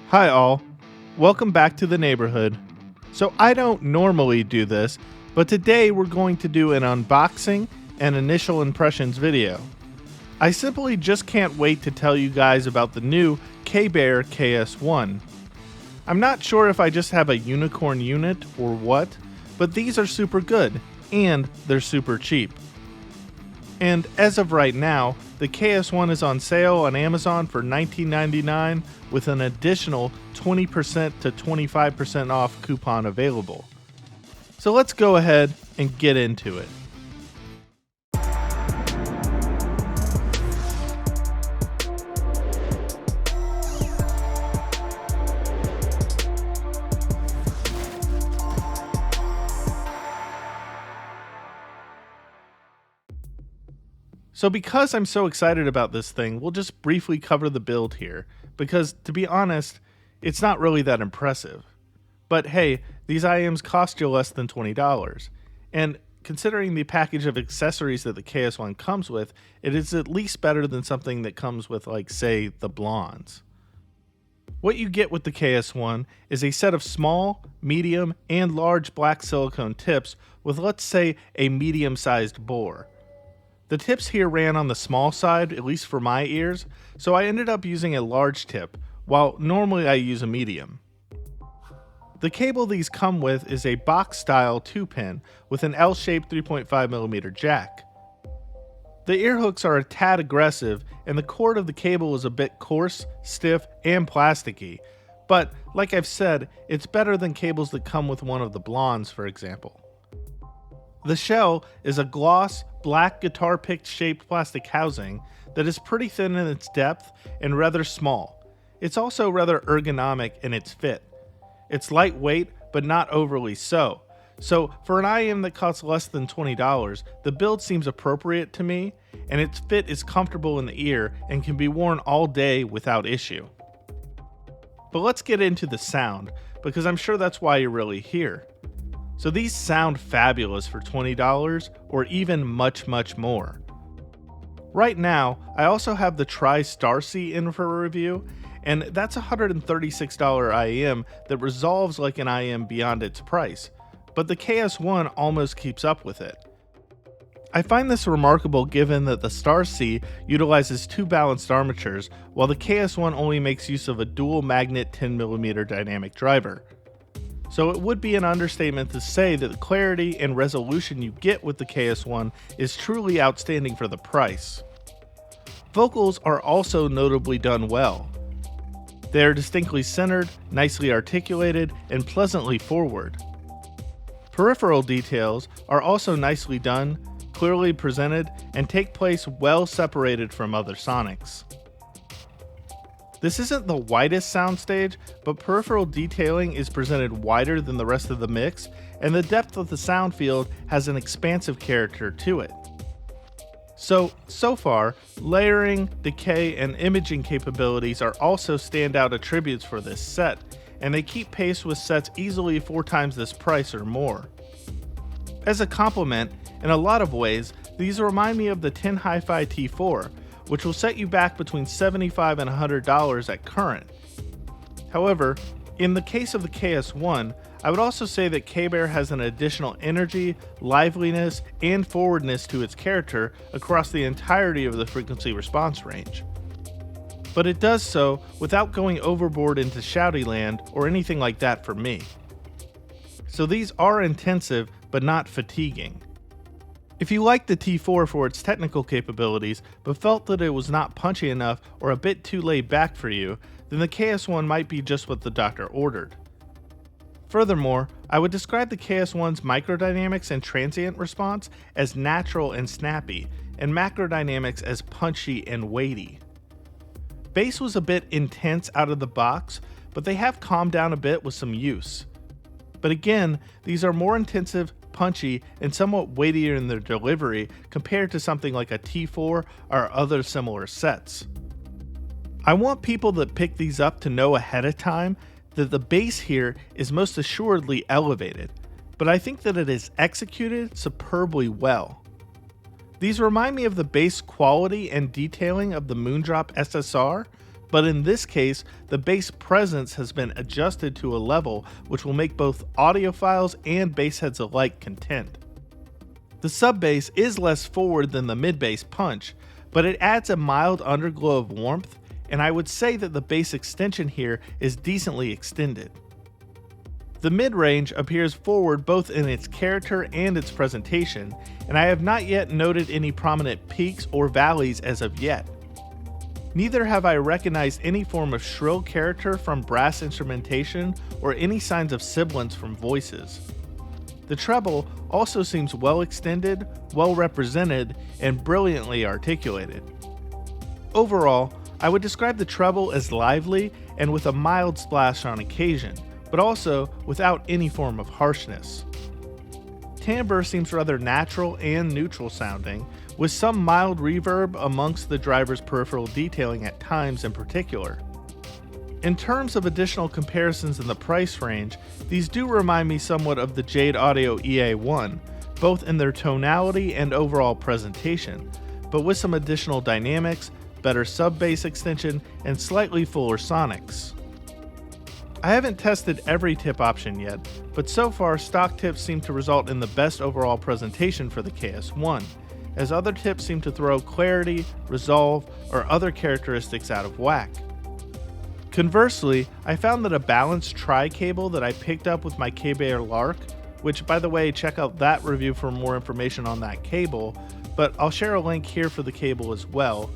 Hi all, welcome back to the neighborhood. So I don't normally do this, but today we're going to do an unboxing and initial impressions video. I simply just can't wait to tell you guys about the new KBEAR KS1. I'm not sure if I just have a unicorn unit or what, but these are super good, and they're super cheap. And as of right now, the KS1 is on sale on Amazon for $19.99 with an additional 20% to 25% off coupon available. So let's go ahead and get into it. So because I'm so excited about this thing, we'll just briefly cover the build here, because to be honest, it's not really that impressive. But hey, these IMs cost you less than $20, and considering the package of accessories that the KS1 comes with, it is at least better than something that comes with, like, say, the Blondes. What you get with the KS1 is a set of small, medium, and large black silicone tips with, let's say, a medium-sized bore. The tips here ran on the small side, at least for my ears, so I ended up using a large tip, while normally I use a medium. The cable these come with is a box-style 2-pin with an L-shaped 3.5mm jack. The ear hooks are a tad aggressive, and the cord of the cable is a bit coarse, stiff, and plasticky, but like I've said, it's better than cables that come with one of the Blondes, for example. The shell is a gloss, black guitar pick shaped plastic housing that is pretty thin in its depth and rather small. It's also rather ergonomic in its fit. It's lightweight, but not overly so. So for an IM that costs less than $20, the build seems appropriate to me, and its fit is comfortable in the ear and can be worn all day without issue. But let's get into the sound, because I'm sure that's why you're really here. So these sound fabulous for $20 or even much more. Right now, I also have the Tri-Starcy in for a review, and that's a $136 IM that resolves like an IM beyond its price, but the KS1 almost keeps up with it. I find this remarkable given that the Starcy utilizes two balanced armatures, while the KS1 only makes use of a dual magnet 10mm dynamic driver. So it would be an understatement to say that the clarity and resolution you get with the KS1 is truly outstanding for the price. Vocals are also notably done well. They are distinctly centered, nicely articulated, and pleasantly forward. Peripheral details are also nicely done, clearly presented, and take place well separated from other Sonics. This isn't the widest soundstage, but peripheral detailing is presented wider than the rest of the mix, and the depth of the sound field has an expansive character to it. So far, layering, decay, and imaging capabilities are also standout attributes for this set, and they keep pace with sets easily 4 times this price or more. As a compliment, in a lot of ways, these remind me of the Ten Hi-Fi T4, which will set you back between $75 and $100 at current. However, in the case of the KS1, I would also say that KBEAR has an additional energy, liveliness, and forwardness to its character across the entirety of the frequency response range. But it does so without going overboard into shouty land or anything like that for me. So these are intensive, but not fatiguing. If you liked the T4 for its technical capabilities, but felt that it was not punchy enough or a bit too laid back for you, then the KS1 might be just what the doctor ordered. Furthermore, I would describe the KS1's microdynamics and transient response as natural and snappy, and macrodynamics as punchy and weighty. Bass was a bit intense out of the box, but they have calmed down a bit with some use. But again, these are more intensive, punchy, and somewhat weightier in their delivery compared to something like a T4 or other similar sets. I want people that pick these up to know ahead of time that the bass here is most assuredly elevated, but I think that it is executed superbly well. These remind me of the bass quality and detailing of the Moondrop SSR, But in this case, the bass presence has been adjusted to a level which will make both audiophiles and bass heads alike content. The sub bass is less forward than the mid bass punch, but it adds a mild underglow of warmth, and I would say that the bass extension here is decently extended. The mid-range appears forward both in its character and its presentation, and I have not yet noted any prominent peaks or valleys as of yet. Neither have I recognized any form of shrill character from brass instrumentation or any signs of sibilance from voices. The treble also seems well extended, well represented, and brilliantly articulated. Overall, I would describe the treble as lively and with a mild splash on occasion, but also without any form of harshness. Timbre seems rather natural and neutral sounding, with some mild reverb amongst the driver's peripheral detailing at times in particular. In terms of additional comparisons in the price range, these do remind me somewhat of the Jade Audio EA1, both in their tonality and overall presentation, but with some additional dynamics, better sub-bass extension, and slightly fuller sonics. I haven't tested every tip option yet, but so far stock tips seem to result in the best overall presentation for the KS1, as other tips seem to throw clarity, resolve, or other characteristics out of whack. Conversely, I found that a balanced tri-cable that I picked up with my KBEAR Lark, which by the way, check out that review for more information on that cable, but I'll share a link here for the cable as well.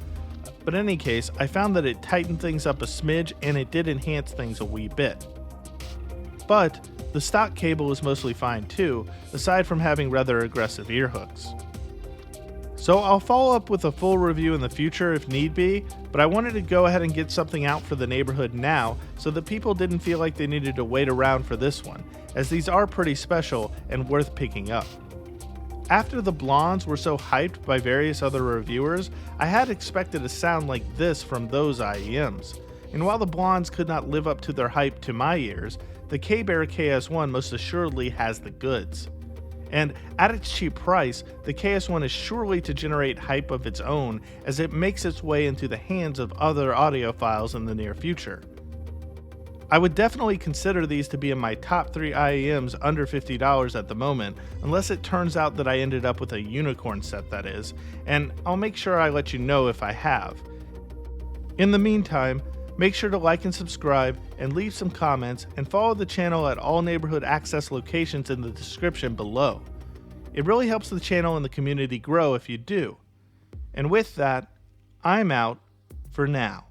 But in any case, I found that it tightened things up a smidge and it did enhance things a wee bit. But the stock cable is mostly fine too, aside from having rather aggressive ear hooks. So I'll follow up with a full review in the future if need be, but I wanted to go ahead and get something out for the neighborhood now so that people didn't feel like they needed to wait around for this one, as these are pretty special and worth picking up. After the blondes were so hyped by various other reviewers, I had expected a sound like this from those IEMs, and while the blondes could not live up to their hype to my ears, the KBEAR KS1 most assuredly has the goods. And at its cheap price, the KS1 is surely to generate hype of its own as it makes its way into the hands of other audiophiles in the near future. I would definitely consider these to be in my top 3 IEMs under $50 at the moment, unless it turns out that I ended up with a unicorn set, that is, and I'll make sure I let you know if I have. In the meantime, make sure to like and subscribe and leave some comments and follow the channel at all neighborhood access locations in the description below. It really helps the channel and the community grow if you do. And with that, I'm out for now.